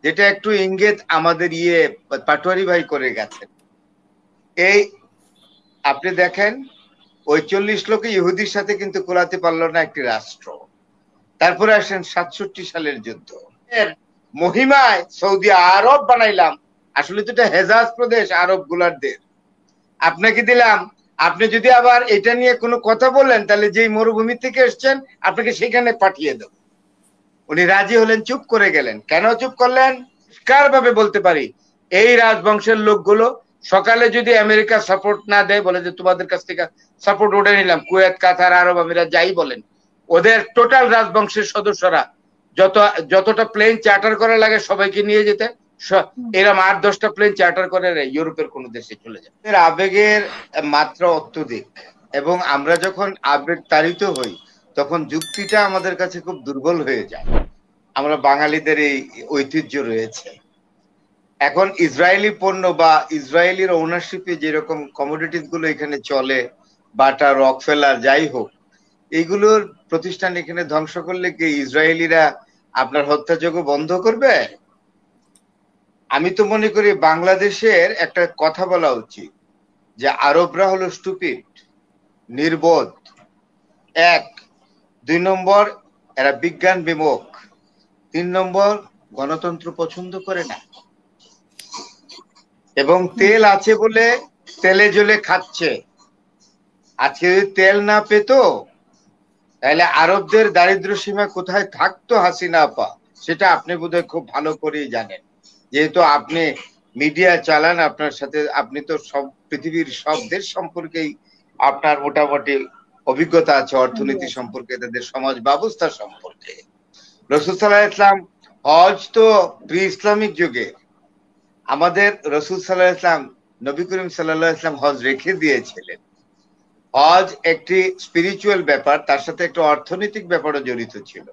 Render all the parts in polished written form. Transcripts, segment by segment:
যেটা একটু ইঙ্গিত আমাদের পাটোয়ারি ভাই করে গেছেন। এই আপনি দেখেন ওই 40 লোকে ইহুদির সাথে কিন্তু কোলাতে পারলো না একটি রাষ্ট্র। তারপরে আসেন 67 সালের যুদ্ধ, এর মহিমায় সৌদি আরব বানাইলাম, আসলে তো এটা হেজাজ প্রদেশ আরব গুলারদের, আপনাকে দিলাম। আপনি যদি আবার এটা নিয়ে কোনো কথা বলেন তাহলে যেই মরুভূমি থেকে এসছেন আপনাকে সেখানে পাঠিয়ে দেব। উনি রাজি হলেন, চুপ করে গেলেন। কেন চুপ করলেন? পরিষ্কার ভাবে বলতে পারি, এই রাজবংশের লোকগুলো সকালে যদি আমেরিকা সাপোর্ট না দেয়, বলে যে তোমাদের কাছ থেকে সাপোর্ট উঠে নিলাম, কুয়েত, কাতার, আরব আমিরাত যাই বলেন, ওদের টোটাল রাজবংশের সদস্যরা যতটা প্লেন চার্টার করা লাগে সবাইকে নিয়ে যেতে, এরকম 8-10টা প্লেন চার্টার করে ইউরোপের কোন দেশে চলে যায়। এর আবেগের মাত্রা অত্যধিক, এবং আমরা যখন আবেগ তাড়িত হই তখন যুক্তিটা আমাদের কাছে খুব দুর্বল হয়ে যায়। আমরা বাঙালিদের এই ঐতিহ্য রয়েছে। এখন ইসরায়েলি পণ্য বা ইসরায়েলির ওনারশিপে যেরকম কমোডিটিস গুলো এখানে চলে, বাটা, রকফেলার, যাই হোক, এইগুলোর প্রতিষ্ঠান এখানে ধ্বংস করলে কি ইসরায়েলিরা আপনার হত্যাযজ্ঞ বন্ধ করবে? আমি তো মনে করি বাংলাদেশের একটা কথা বলা উচিত যে আরবরা হলো স্টুপিড, নির্বোধ, 1। 2 নম্বর, এরা বিজ্ঞান বিমুখ। 3 নম্বর, গণতন্ত্র পছন্দ করে না, এবং তেল আছে বলে তেলে জ্বলে খাচ্ছে। আজকে যদি তেল না পেত তাহলে আরবদের দারিদ্র সীমা কোথায় থাকতো হাসিনা আপা, সেটা আপনি বোধহয় খুব ভালো করেই জানেন, যেহেতু আপনি মিডিয়া চালান। আপনার সাথে আপনি তো সব পৃথিবীর সব দেশ সম্পর্কেই আপনার মোটামুটি অভিজ্ঞতা আছে, অর্থনীতি সম্পর্কে, তাদের সমাজ ব্যবস্থা সম্পর্কে। রাসূল সাল্লাল্লাহু আলাইহি ওয়াসাল্লাম, হজ তো প্রি ইসলামিক যুগে আমাদের রাসূল সাল্লাল্লাহু আলাইহি ওয়াসাল্লাম, নবী করিম সাল্লাল্লাহু আলাইহি ওয়াসাল্লাম হজ রেখে দিয়েছিলেন। হজ একটি স্পিরিচুয়াল ব্যাপার, তার সাথে একটা অর্থনৈতিক ব্যাপারও জড়িত ছিল।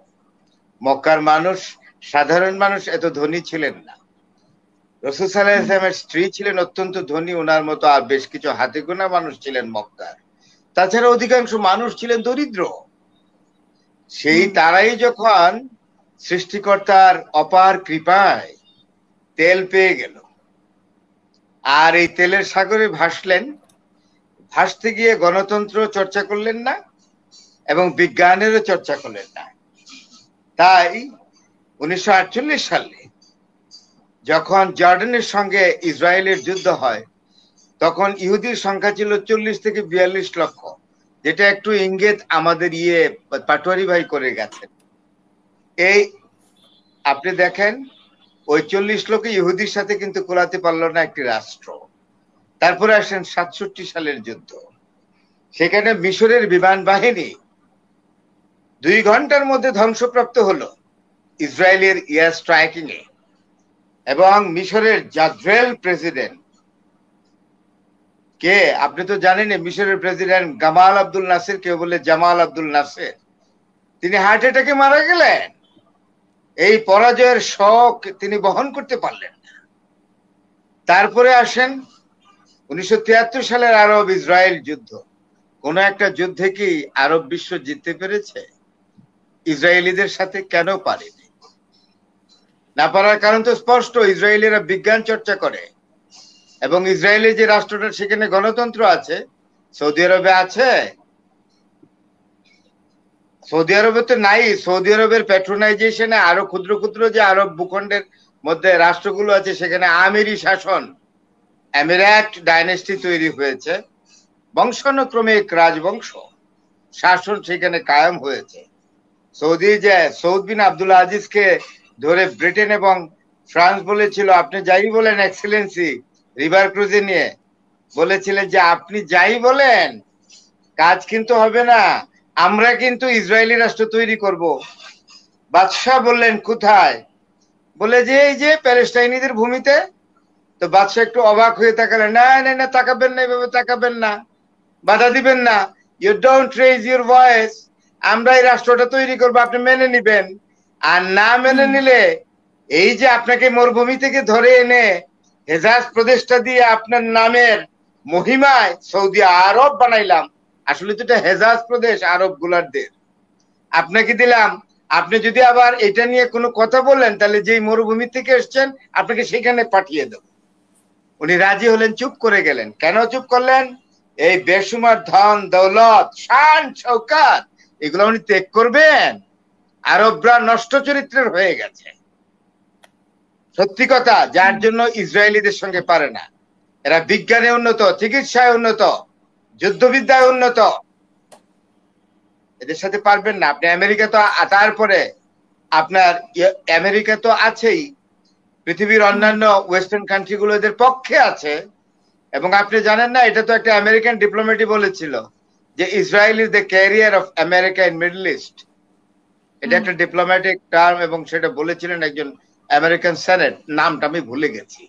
মক্কার মানুষ, সাধারণ মানুষ এত ধনী ছিলেন না। রাসূল সাল্লাল্লাহু আলাইহি ওয়াসাল্লামের স্ত্রী ছিলেন অত্যন্ত ধনী, ওনার মতো আর বেশ কিছু হাতে গোনা মানুষ ছিলেন মক্কার। তাছাড়া অধিকাংশ মানুষ ছিলেন দরিদ্র। সেই তারাই যখন সৃষ্টিকর্তার অপার কৃপায় তেল পেয়ে গেল, আর এই তেলের সাগরে ভাসলেন, ভাসতে গিয়ে গণতন্ত্র চর্চা করলেন না এবং বিজ্ঞানেরও চর্চা করলেন না। তাই 1948 সালে যখন জর্ডানের সঙ্গে ইসরায়েলের যুদ্ধ হয়, তখন ইহুদির সংখ্যা ছিল 40 থেকে 42 লক্ষ, যেটা একটু ইঙ্গিত আমাদের পাটোয়ারি ভাই করে গেছেন। এই আপনি দেখেন ওই 40 লোকে ইহুদির সাথে কিন্তু কোলাতে পারলো না একটি রাষ্ট্র। তারপরে আসেন 67 সালের যুদ্ধ, সেখানে মিশরের বিমান বাহিনী 2 ঘন্টার মধ্যে ধ্বংসপ্রাপ্ত হলো ইসরায়েলের এয়ার স্ট্রাইকিং এ, এবং মিশরের জাদ্রেল প্রেসিডেন্ট কে আপনি তো জানেন, মিশরের প্রেসিডেন্ট গামাল আব্দুল নাসির, কেউ বলে জামাল আব্দুল নাসির, তিনি হার্ট অ্যাটাকে মারা গেলেন। এই পরাজয়ের শোক তিনি বহন করতে পারলেন না। তারপরে আসেন 1973 সালের আরব ইসরায়েল যুদ্ধ। কোন একটা যুদ্ধে কি আরব বিশ্ব জিততে পেরেছে? ইসরায়েলিদের সাথে কেন পারেনি? না পারার কারণ তো স্পষ্ট, ইসরায়েলিরা বিজ্ঞান চর্চা করে, এবং ইসরায়েলের যে রাষ্ট্রটা, সেখানে গণতন্ত্র আছে। সৌদি আরবে আছে? সৌদি আরবে তো নাই। সৌদি আরবের প্যাট্রোনাইজেশনে আরো ক্ষুদ্র ক্ষুদ্র যে আরব ভূখণ্ডের মধ্যে রাষ্ট্রগুলো আছে, সেখানে আমিরি শাসন, এমিরাত ডাইনেস্টি তৈরি হয়েছে, বংশানুক্রমিক রাজবংশ শাসন সেখানে কায়েম হয়েছে। সৌদ বিন আব্দুল আজিজকে ধরে ব্রিটেন এবং ফ্রান্স বলেছিল, আপনি যাই বলেন এক্সেলেন্সি, রিভার ক্রুজে নিয়ে বলেছিলেন যে আপনি যাই বলেন কাজ কিন্তু হবে না, আমরা কিন্তু ইসরায়েলি রাষ্ট্র তৈরি করব। বাদশাহ বললেন কোথায়? বলে যে এই যে প্যালেস্টাইনিদের ভূমিতে। তো বাদশাহ একটু অবাক হয়ে তাকালেন, না না না, তাকাবেন না, এভাবে তাকাবেন না, বাধা দিবেন না, you don't raise your voice, আমরা এই রাষ্ট্রটা তৈরি করবো, আপনি মেনে নিবেন। আর না মেনে নিলে এই যে আপনাকে মরুভূমি থেকে ধরে এনে হেজাজ প্রদেশটা দিয়ে আপনার নামের মহিমায় সৌদি আরব বানাইলাম, আসলে তো এটা হেজাজ প্রদেশ আরব গুলারদের, আপনাকে দিলাম। আপনি যদি আবার এটা নিয়ে কোনো কথা বললেন তাহলে যেই মরুভূমি থেকে এসছেন আপনাকে সেখানে পাঠিয়ে দেব। উনি রাজি হলেন, চুপ করে গেলেন। কেন চুপ করলেন? এই বেসুমার ধন দৌলত শান শৌকত এগুলো উনি ত্যাগ করবেন? আরবরা নষ্ট চরিত্রের হয়ে গেছে, সত্যি কথা, যার জন্য ইসরায়েলিদের সঙ্গে পারে না। এরা বিজ্ঞানে উন্নত, চিকিৎসায় উন্নত, যুদ্ধবিদ্যায় উন্নত, এদের সাথে পারবেন না আপনি। আমেরিকা তো, তারপরে আপনার আমেরিকা তো আছেই, পৃথিবীর অন্যান্য ওয়েস্টার্ন কান্ট্রি গুলো এদের পক্ষে আছে। এবং আপনি জানেন না, এটা তো একটা আমেরিকান ডিপ্লোম্যাটই বলেছিল যে Israel is the career of America in middle east. এটা একটা ডিপ্লোম্যাটিক টার্ম, এবং সেটা বলেছিলেন একজন আমেরিকান সেনেট, নামটা আমি ভুলে গেছি।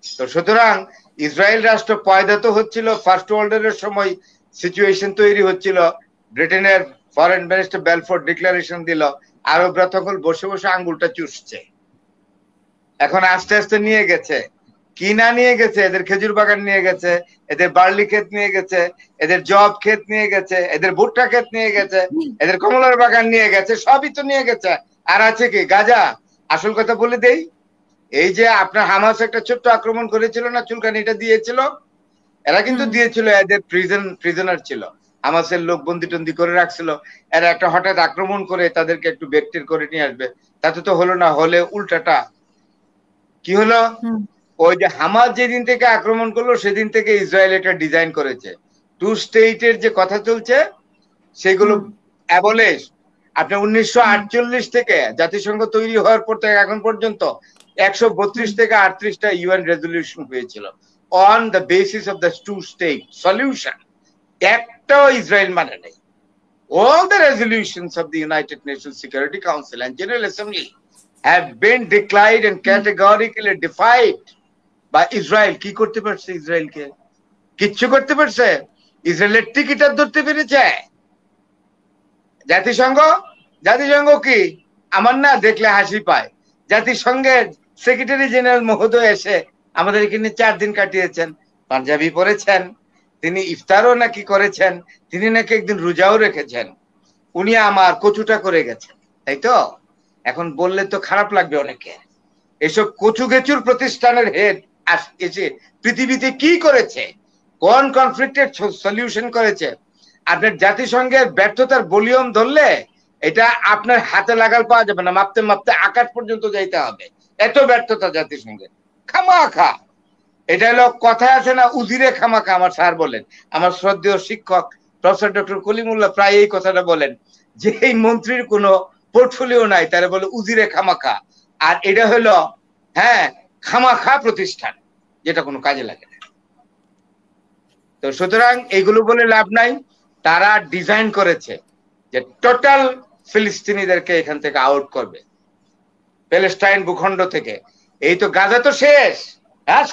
তো সুতরাং ইসরায়েল রাষ্ট্র পয়দা তো হচ্ছিল, ফার্স্ট ওয়ার্ল্ড এর সময় সিচুয়েশন তৈরি হচ্ছিল, ব্রিটেনের ফরেন মিনিস্টার বেলফোর্ড ডিক্লারেশন দিল, আরবরা তখন বসে বসে আঙ্গুলটা চুষছে। এখন আস্তে আস্তে নিয়ে গেছে, কি না নিয়ে গেছে, এদের খেজুর বাগান নিয়ে গেছে, এদের বার্লি ক্ষেত নিয়ে গেছে, এদের জব ক্ষেত নিয়ে গেছে, এদের ভুট্টা ক্ষেত নিয়ে গেছে, এদের কমলার বাগান নিয়ে গেছে, সবই তো নিয়ে গেছে। আর আছে কি? গাজা। আসল কথা বলে দেই, এই যে আপনার হামাস একটা ছোট্ট আক্রমণ করেছিল না, চুলকানিটা দিয়েছিল, এরা কিন্তু দিয়েছিল, এদের প্রিজনার ছিল, হামাসের লোক বন্দি টন্দি করে রাখছিল। এরা একটা হঠাৎ আক্রমণ করে তাদেরকে একটু বের করে নিয়ে আসবে, তাতে তো হলো না। হলে উল্টাটা কি হলো, ওই যে হামাস যেদিন থেকে আক্রমণ করলো সেদিন থেকে ইসরায়েল এটা ডিজাইন করেছে, টু স্টেটের যে কথা চলছে সেগুলো অ্যাবলিশ। আপনি 1948 থেকে জাতিসংঘ তৈরি হওয়ার পর থেকে এখন পর্যন্ত 132 থেকে 38টা ইউএন রেজলিউশন হয়েছিল on the basis of the two state solution. একটাও ইসরায়েল মানে নেই। All the resolutions of the United Nations Security Council and General Assembly have been declared and categorically defied by Israel. কি করতে পারছে ইসরায়েলকে? কিচ্ছু করতে পারছে? ইসরায়েলের টিকিটার ধরতে পেরেছে জাতিসংঘ? জাতিসংঘ কি আমার না দেখলে হাসি পায়। জাতিসংঘের সেক্রেটারি জেনারেল মহোদয় এসে আমাদের এখানে 4 দিন কাটিয়েছেন, পাঞ্জাবি পরেছেন, তিনি ইফতারও নাকি করেছেন, তিনি নাকি একদিন রোজাও রেখেছেন। উনি আমার কচুটা করে গেছেন, তাই তো? এখন বললে তো খারাপ লাগবে অনেকে। এসব কচু গেচুর প্রতিষ্ঠানের হেড এসে পৃথিবীতে কি করেছে, কোন কনফ্লিক্টের সলিউশন করেছে? আপনার জাতিসংঘের ব্যর্থতার ভলিউম ধরলে এটা আপনার হাতে লাগাল পাওয়া যাবে না, মাপতে মাপতে আকাশ পর্যন্ত যাইতে হবে, এত ব্যর্থতা জাতিসংঘের। খামাখা, এটা হলো কথায় আছে না, উজিরে খামাখা। আমার স্যার বলেন, আমার শ্রদ্ধেয় শিক্ষক প্রফেসর ডক্টর কলিমুল্লাহ প্রায় এই কথাটা বলেন, যে এই মন্ত্রীর কোনো পোর্টফোলিও নাই, তারা বলে উজিরে খামাখা। আর এটা হলো খামাখা প্রতিষ্ঠান, যেটা কোনো কাজে লাগে না। তো সুতরাং এগুলো বলে লাভ নাই। তারা ডিজাইন করেছে যে টোটাল ফিলিস্তিনিদেরকে এখান থেকে আউট করবে, প্যালেস্টাইন ভূখণ্ড থেকে। এই তো গাজা তো শেষ,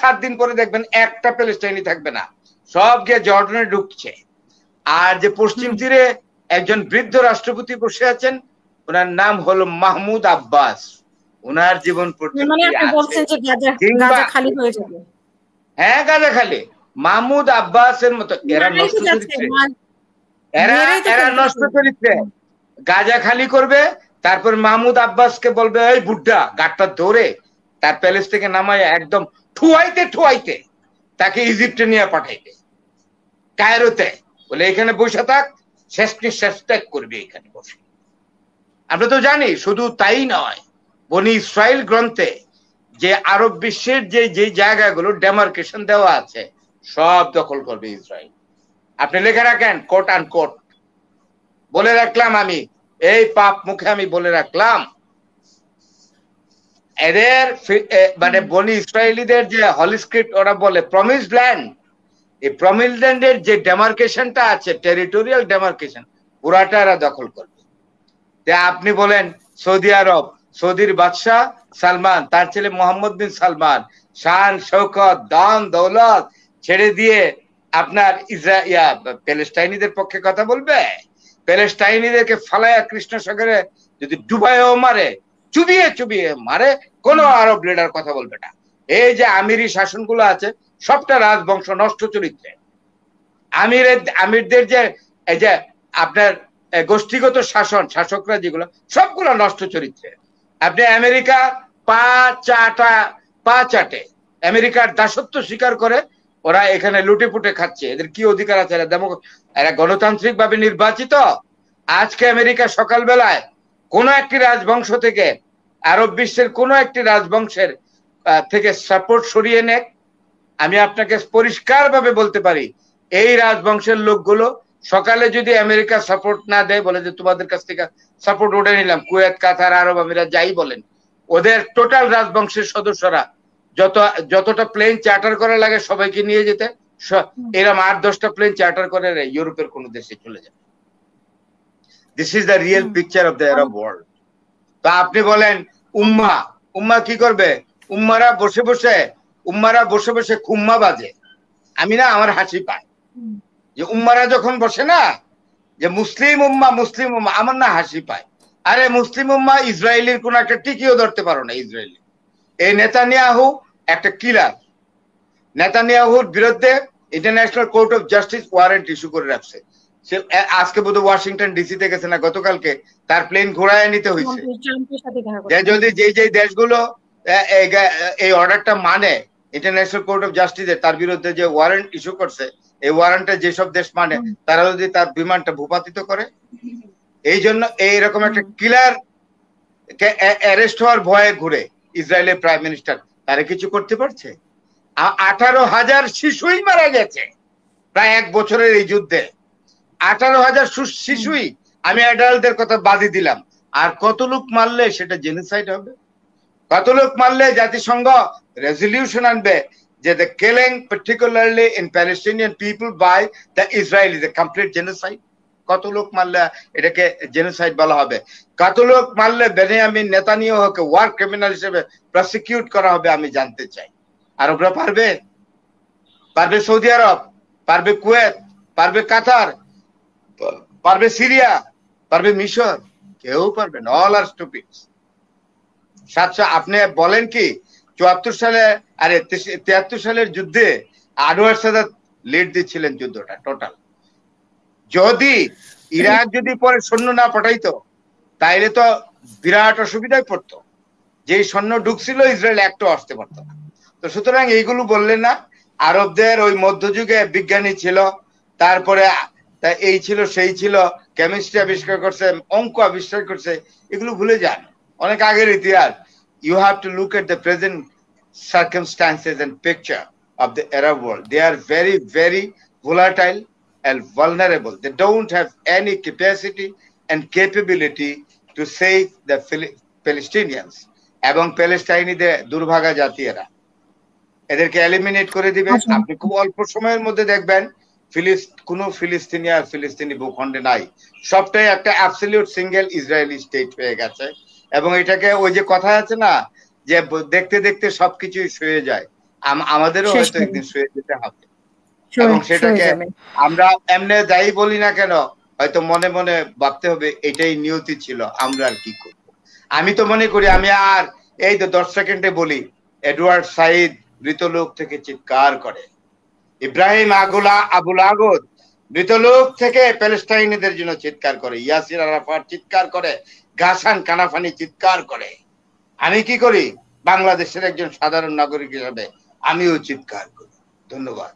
7 দিন পরে দেখবেন একটা প্যালেস্টাইনি থাকবে না, সব গিয়ে জর্ডানে ঢুকছে। আর যে পশ্চিম তীরে একজন বৃদ্ধ রাষ্ট্রপতি বসে আছেন, ওনার নাম হলো মাহমুদ আব্বাস। ওনার জীবন পর্যন্ত গাজা খালি। মাহমুদ আব্বাসের মতো এরা নষ্ট চরিত্রে, এরা নষ্ট চরিত্রে গাজা খালি করবে। তারপর মাহমুদ আব্বাসকে বলবে, এই বুড্ডা, গাটটা ধরে তার প্যালেস থেকে নামায় একদম ঠুয়াইতে তাকে ইজিপ্টে নিয়ে পাঠাইবে, কায়রোতে, বলে এখানে বসে থাক, শেষ নিঃশ্বাস ত্যাগ করবে এখানে বসে। আমরা তো জানি, শুধু তাই নয়, বনি ইসরায়েল গ্রন্থে যে আরব বিশ্বের যে জায়গাগুলো ডেমার্কেশন দেওয়া আছে সব দখল করবে ইসরায়েল। আপনি লিখে রাখেন, কোট আন কোট, বলে রাখলাম আমি, এই পাপ মুখে আমি বলে রাখলাম, এদের মানে বনি ইসরায়েলিদের যে হলি স্ক্রিপ্ট ওরা বলে প্রমিসড ল্যান্ড, এই প্রমিসড ল্যান্ডের যে ডেমার্কেশনটা আছে, টেরিটোরিয়াল ডেমার্কেশন, পুরাটা এরা দখল করবে। আপনি বলেন সৌদি আরব, সৌদির বাদশাহ সালমান, তার ছেলে মোহাম্মদ বিন সালমান শান শৌকত দান দৌলত ছেড়ে দিয়ে আপনার প্যালেস্টাইনিদের পক্ষে কথা বলবে? প্যালেস্টাইনিদেরকে ফালায়া কৃষ্ণ সাগরে যদি ডুবাইও মারে, চুবিয়ে মারে, কোনো আরব লিডার কথা বলবে না। এই যে আমিরি শাসনগুলো আছে সবটা রাজবংশ নষ্ট চরিত্রে। আমিরদের যে এই যে আপনার গোষ্ঠীগত শাসন, শাসকরা যেগুলো সবগুলো নষ্ট চরিত্রে। আপনি আমেরিকা পা চাটে আমেরিকার দাসত্ব স্বীকার করে ওরা এখানে লুটে পুটে খাচ্ছে। এদের কি অধিকার আছে? এরা গণতান্ত্রিক ভাবে নির্বাচিত। আজকে আমেরিকা সকালবেলায় কোন একটি রাজবংশ থেকে, আরব বিশ্বের কোন একটি রাজবংশের থেকে সাপোর্ট সরিয়ে নেক, আমি আপনাকে পরিষ্কার ভাবে বলতে পারি এই রাজবংশের লোকগুলো সকালে যদি আমেরিকা সাপোর্ট না দেয়, বলে যে তোমাদের কাছ থেকে সাপোর্ট উঠে নিলাম, কুয়েত, কাতার, আরব আমিরাত যাই বলেন, ওদের টোটাল রাজবংশের সদস্যরা যতটা প্লেন চার্টার করা লাগে সবাইকে নিয়ে যেতে, এরকম 8-10টা প্লেন চার্টার করে ইউরোপের কোন দেশে চলে যাবে। This is the real picture of the Arab world. তো আপনি বলেন উম্মা কি করবে? উম্মারা বসে বসে খুম্মা বাজে। আমি না, আমার হাসি পায় যে উম্মারা যখন বসে না, যে মুসলিম উম্মা, আমার না হাসি পায়। আরে মুসলিম উম্মা ইসরায়েলের কোন একটা টিকিও ধরতে পারো না। ইসরায়েলি এই নেতানিয়াহু একটা কিলার। নেতানিয়াহুর বিরুদ্ধে international court of justice warrant issue করে রাখছে। সে আজকে বোধহয় ওয়াশিংটন ডিসিতে গেছে না গতকালকে, তার প্লেন ঘোরায় নিতে হয়েছে। যদি যেই দেশগুলো এই অর্ডারটা মানে, ইন্টারন্যাশনাল কোর্ট অফ জাস্টিসে তার বিরুদ্ধে যে ওয়ারেন্ট ইস্যু করছে, এই ওয়ারেন্টে যেসব দেশ মানে, তারা যদি তার বিমানটা ভূপাতিত করে, এই জন্য এইরকম একটা কিলার অ্যারেস্ট হওয়ার ভয়ে ঘুরে ইসরায়েলের প্রাইম মিনিস্টার, তারা কিছু করতে পারছে? 18,000 শিশুই মারা গেছে প্রায় 1 বছরের এই যুদ্ধে। 18,000 শিশুই, আমি অ্যাডাল্টদের কথা বাদই দিলাম। আর কত লোক মারলে সেটা জেনোসাইড হবে? কত লোক মারলে জাতিসংঘ রেজলিউশন আনবে যে the killing particularly in Palestinian people by the Israel is a complete genocide? কত লোক মারলে এটাকে জেনোসাইড বলা হবে? কত লোক মারলে বেনিয়ামিন নেতানিয়াহুকে ওয়ার ক্রিমিনাল হিসেবে প্রসিকিউট করা হবে? আমি জানতে চাই। আরবরা পারবে? সৌদি আরব পারবে, কুয়েত পারবে, কাতার পারবে, সিরিয়া পারবে, মিশর? কেউ পারবে না। অল আর স্টুপিড। আপনি বলেন কি 74 সালে, আরে 73 সালের যুদ্ধে আনোয়ার সাদাত লিড দিচ্ছিলেন যুদ্ধটা টোটাল। যদি ইরাক যদি পরে সৈন্য না পাঠাইতো তাইলে তো বিরাট অসুবিধায় পড়তো। যেই সৈন্য ঢুকছিল ইসরায়েল একটু আসতে পারতো না। তো সুতরাং এইগুলো বললেন না। আরবদের ওই মধ্যযুগে বিজ্ঞানী ছিল, তারপরে এই ছিল সেই ছিল, কেমিস্ট্রি আবিষ্কার করছে, অঙ্ক আবিষ্কার করছে, এগুলো ভুলে যান, অনেক আগের ইতিহাস। You have to look at the present circumstances and picture of the Arab world. They are very, very volatile and vulnerable. They don't have any capacity and capability to save the Palestinians. এবং প্যালেস্টাইনিদের দুর্ভাগা জাতি এরা, এদেরকে eliminate করে দিবে। আপনি খুব অল্প সময়ের মধ্যে দেখবেন কোনো ফিলিস্তিনি ভূখণ্ডে নাই, সবটাই একটা অ্যাবসলিউট সিঙ্গেল ইসরায়েলি স্টেট হয়ে গেছে। এবং এটাকে ওই যে কথা আছে না, যে দেখতে দেখতে সবকিছুই শুয়ে যায়, আমাদেরও হয়তো একদিন শুয়ে যেতে হবে। এবং সেটাকে আমরা এমনি যাই বলি না কেন, হয়তো মনে মনে ভাবতে হবে এটাই নিয়তি ছিল, আমরা আর কি করব। আমি তো মনে করি, আমি আর এই তো 10 সেকেন্ডে বলি, এডওয়ার্ড সাইদ মৃতলোক থেকে চিৎকার করে, ইব্রাহিম আবুল আগদ মৃতলোক থেকে প্যালেস্টাইনিদের জন্য চিৎকার করে, ইয়াসির আরাফাত চিৎকার করে, গাসান কানাফানি চিৎকার করে। আমি কি করি? বাংলাদেশের একজন সাধারণ নাগরিক হিসেবে আমিও চিৎকার করি। ধন্যবাদ।